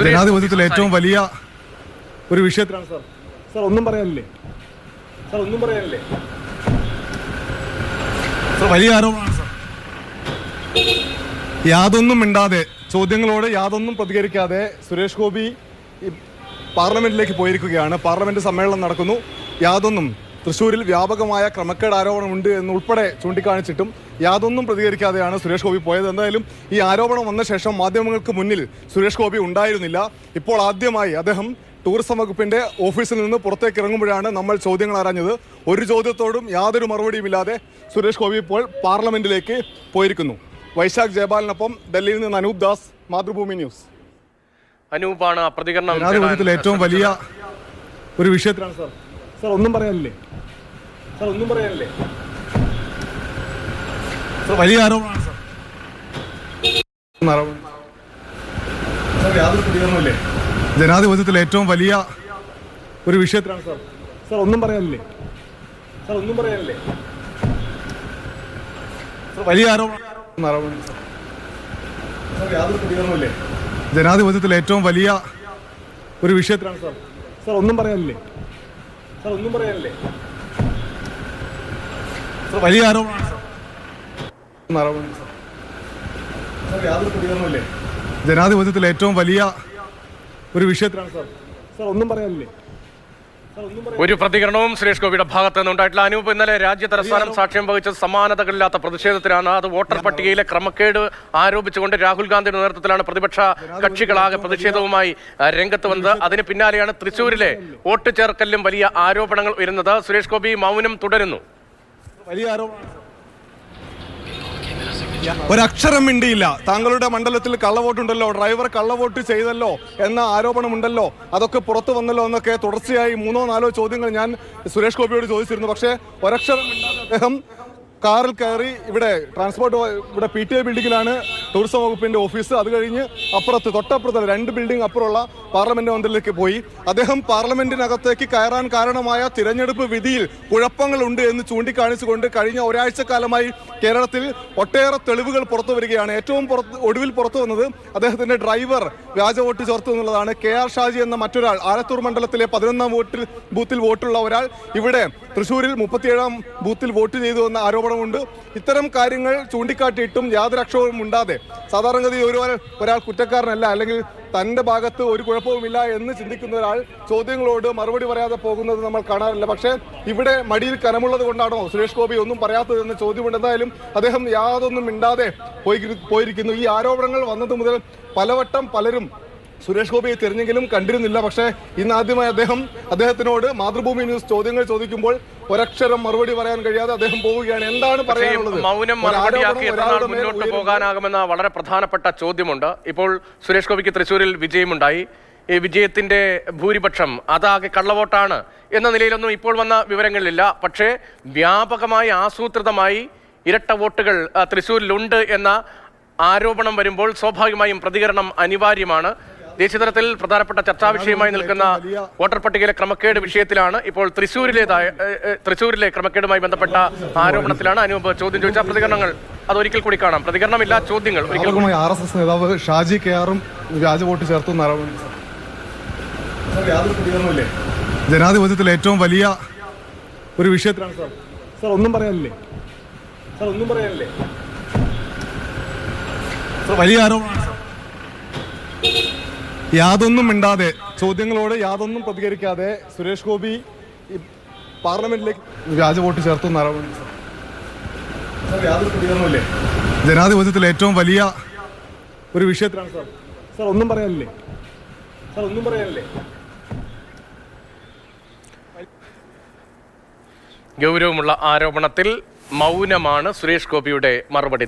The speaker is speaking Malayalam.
ജനാധിപത്യത്തിൽ ഏറ്റവും വലിയ ഒരു വിഷയത്തിലാണ് സാർ. സാർ ഒന്നും പറയാനില്ലേ? സാർ ഒന്നും പറയാനില്ലേ? സാർ വലിയ ആരോപണമാണ് സാർ. യാതൊന്നും മിണ്ടാതെ, ചോദ്യങ്ങളോട് യാതൊന്നും പ്രതികരിക്കാതെ സുരേഷ് ഗോപി പാർലമെന്റിലേക്ക് പോയിരിക്കുകയാണ്. പാർലമെന്റ് സമ്മേളനം നടക്കുന്നു. യാതൊന്നും തൃശ്ശൂരിൽ വ്യാപകമായ ക്രമക്കേട് ആരോപണമുണ്ട് എന്നുൾപ്പെടെ ചൂണ്ടിക്കാണിച്ചിട്ടും യാതൊന്നും പ്രതികരിക്കാതെയാണ് സുരേഷ് ഗോപി പോയത്. എന്തായാലും ഈ ആരോപണം വന്ന ശേഷം മാധ്യമങ്ങൾക്ക് മുന്നിൽ സുരേഷ് ഗോപി ഉണ്ടായിരുന്നില്ല. ഇപ്പോൾ ആദ്യമായി അദ്ദേഹം ടൂറിസം വകുപ്പിന്റെ ഓഫീസിൽ നിന്ന് പുറത്തേക്ക് ഇറങ്ങുമ്പോഴാണ് നമ്മൾ ചോദ്യങ്ങൾ ആരാഞ്ഞത്. ഒരു ചോദ്യത്തോടും യാതൊരു മറുപടിയുമില്ലാതെ സുരേഷ് ഗോപി ഇപ്പോൾ പാർലമെന്റിലേക്ക് പോയിരിക്കുന്നു. വൈശാഖ് ജയപാലിനൊപ്പം ഡൽഹിയിൽ നിന്ന് അനൂപ് ദാസ്, മാതൃഭൂമി ന്യൂസ്. അനൂപാണ് പ്രതികരണം. ജനാധിപത്യത്തിൽ ഏറ്റവും വലിയ ഒരു വിഷയത്തിലാണ് സാർ. സാർ ഒന്നും പറയാനില്ലേ? സാർ ഒന്നും പറയാനില്ലേ? സാർ വലിയ ആരോപണമാണ് സാർ. സാർ യാതൊരു പ്രതികരണമില്ലേ? ജനാധിപത്യത്തിൽ ഏറ്റവും വലിയ ഒരു വിഷയത്തിലാണ് സാർ. സാർ ഒന്നും പറയാനില്ലേ? സാർ ഒന്നും പറയാനില്ലേ? സാർ വലിയ ആരോപണം. സാർ യാതൊരു പ്രതികരണമില്ലേ? ജനാധിപത്യത്തിൽ ഏറ്റവും വലിയ ഒരു വിഷയത്തിലാണ് സാർ. സാർ ഒന്നും പറയാനില്ലേ? സാർ ഒന്നും പറയാനില്ലേ? സാർ വലിയ ആരോപണമാണ് സാർ. സാർ യാതൊരു പ്രതികരണമില്ലേ? ജനാധിപത്യത്തിൽ ഏറ്റവും വലിയ ഒരു വിഷയത്തിലാണ് സാർ. സാർ ഒന്നും പറയാനില്ലേ? ഒരു പ്രതികരണവും സുരേഷ് ഗോപിയുടെ ഭാഗത്ത് നിന്നുണ്ടായിട്ടില്ല. അനൂപ്, ഇന്നലെ രാജ്യതലസ്ഥാനം സാക്ഷ്യം വഹിച്ച സമാനതകളില്ലാത്ത പ്രതിഷേധത്തിലാണ്. അത് വോട്ടർ പട്ടികയിലെ ക്രമക്കേട് ആരോപിച്ചുകൊണ്ട് രാഹുൽ ഗാന്ധിയുടെ നേതൃത്വത്തിലാണ് പ്രതിപക്ഷ കക്ഷികളാകെ പ്രതിഷേധവുമായി രംഗത്ത് വന്നത്. അതിന് പിന്നാലെയാണ് തൃശ്ശൂരിലെ വോട്ട് ചേർക്കലിലും വലിയ ആരോപണങ്ങൾ ഉയരുന്നത്. സുരേഷ് ഗോപി മൗനം തുടരുന്നു. വലിയ ആരോപണം. ഒരക്ഷരം മിണ്ടിയില്ല. താങ്കളുടെ മണ്ഡലത്തിൽ കള്ളവോട്ടുണ്ടല്ലോ, ഡ്രൈവർ കള്ളവോട്ട് ചെയ്തല്ലോ എന്ന ആരോപണമുണ്ടല്ലോ, അതൊക്കെ പുറത്തു വന്നല്ലോ എന്നൊക്കെ തുടർച്ചയായി 3-4 ചോദ്യങ്ങൾ ഞാൻ സുരേഷ് ഗോപിയോട് ചോദിച്ചിരുന്നു. പക്ഷേ ഒരക്ഷരം മിണ്ടാതെ അദ്ദേഹം കാറിൽ കയറി ഇവിടെ ഇവിടെ PTA ബിൽഡിങ്ങിലാണ് ടൂറിസം വകുപ്പിന്റെ ഓഫീസ്. അത് കഴിഞ്ഞ് തൊട്ടപ്പുറത്ത് 2 ബിൽഡിംഗ് അപ്പുറമുള്ള പാർലമെന്റ് മന്ദിരത്തിലേക്ക് പോയി. അദ്ദേഹം പാർലമെന്റിനകത്തേക്ക് കയറാൻ കാരണമായ തിരഞ്ഞെടുപ്പ് വിധിയിൽ കുഴപ്പങ്ങളുണ്ട് എന്ന് ചൂണ്ടിക്കാണിച്ചുകൊണ്ട് കഴിഞ്ഞ ഒരാഴ്ചക്കാലമായി കേരളത്തിൽ ഒട്ടേറെ തെളിവുകൾ പുറത്തു വരികയാണ്. ഒടുവിൽ പുറത്തു വന്നത് അദ്ദേഹത്തിന്റെ ഡ്രൈവർ വ്യാജ വോട്ട് ചേർത്തു എന്നുള്ളതാണ്. KR ഷാജി എന്ന മറ്റൊരാൾ, ആലത്തൂർ മണ്ഡലത്തിലെ 11ാം ബൂത്തിൽ വോട്ടുള്ള ഒരാൾ ഇവിടെ തൃശ്ശൂരിൽ 37ാം ബൂത്തിൽ വോട്ട് ചെയ്തു എന്ന ആരോപണമുണ്ട്. ഇത്തരം കാര്യങ്ങൾ ചൂണ്ടിക്കാട്ടിയിട്ടും യാതൊരു അക്ഷരവും ഉണ്ടാതെ, സാധാരണഗതി ഒരാൾ കുറ്റക്കാരനല്ല, അല്ലെങ്കിൽ തന്റെ ഭാഗത്ത് ഒരു കുഴപ്പവുമില്ല എന്ന് ചിന്തിക്കുന്ന ഒരാൾ ചോദ്യങ്ങളോട് മറുപടി പറയാതെ പോകുന്നത് നമ്മൾ കാണാറില്ല. പക്ഷേ ഇവിടെ മടിയിൽ കനമുള്ളത് കൊണ്ടാണോ സുരേഷ് ഗോപി ഒന്നും പറയാത്തതെന്ന് ചോദ്യമുണ്ട്. എന്തായാലും അദ്ദേഹം യാതൊന്നും മിണ്ടാതെ പോയിരിക്കുന്നു. ഈ ആരോപണങ്ങൾ വന്നത് മുതൽ പലവട്ടം പലരും സുരേഷ് ഗോപിയെ തിരഞ്ഞെങ്കിലും കണ്ടിരുന്നില്ല. പക്ഷേ ഇന്നാദ്യമായി അദ്ദേഹത്തിനോട് മാതൃഭൂമി ന്യൂസ് ചോദ്യങ്ങൾ ചോദിക്കുമ്പോൾ ഒരക്ഷരം മറുപടി പറയാൻ കഴിയാതെ അദ്ദേഹം പോവുകയാണ്. എന്താണ് പറയാനുള്ളത്? മൗനം മറുപടിയാക്കി മുന്നോട്ട് പോകാനാകുമെന്ന വളരെ പ്രധാനപ്പെട്ട ചോദ്യമുണ്ട്. ഇപ്പോൾ സുരേഷ് ഗോപിക്ക് തൃശ്ശൂരിൽ വിജയമുണ്ടായി. ഈ വിജയത്തിന്റെ ഭൂരിപക്ഷം അതാകെ കള്ളവോട്ടാണ് എന്ന നിലയിലൊന്നും ഇപ്പോൾ വന്ന വിവരങ്ങളിലില്ല. പക്ഷേ വ്യാപകമായി ആസൂത്രിതമായി ഇരട്ട വോട്ടുകൾ തൃശ്ശൂരിലുണ്ട് എന്ന ആരോപണം വരുമ്പോൾ സ്വാഭാവികമായും പ്രതികരണം അനിവാര്യമാണ്. ദേശീയതലത്തിൽ പ്രധാനപ്പെട്ട ചർച്ചാ വിഷയമായി നിൽക്കുന്ന വോട്ടർ പട്ടികയിലെ ക്രമക്കേട് വിഷയത്തിലാണ് ഇപ്പോൾ തൃശ്ശൂരിലെ ക്രമക്കേടുമായി ബന്ധപ്പെട്ട ആരോപണത്തിലാണ് അനൂപ് ചോദ്യം ചോദിച്ച പ്രതികരണങ്ങൾ. അതൊരിക്കൽ കൂടി കാണാം. പ്രതികരണമില്ല, ചോദ്യങ്ങൾ. RSS നേതാവ് ഷാജി KRും വ്യാജ വോട്ട് ചേർത്തു. ജനാധിപത്യത്തിൽ ഏറ്റവും വലിയ ഒരു വിഷയത്തിലാണ് സാർ. സാർ ഒന്നും പറയാനില്ലേ? സാർ ഒന്നും പറയാനില്ലേ? വലിയ ആരോപണമാണ് സാർ. യാതൊന്നും മിണ്ടാതെ, ചോദ്യങ്ങളോട് യാതൊന്നും പ്രതികരിക്കാതെ സുരേഷ് ഗോപി പാർലമെന്റിലേക്ക് വ്യാജ വോട്ട് ചേർത്തു. യാതൊരു പ്രതികരണമില്ലേ? ജനാധിപത്യത്തിൽ ഏറ്റവും വലിയ ഒരു വിഷയത്തിലാണ് സാർ. സാർ ഒന്നും പറയാനില്ലേ? സാർ ഒന്നും പറയാനില്ലേ? ഗൗരവമുള്ള ആരോപണത്തിൽ മൗനമാണ് സുരേഷ് ഗോപിയുടെ മറുപടി.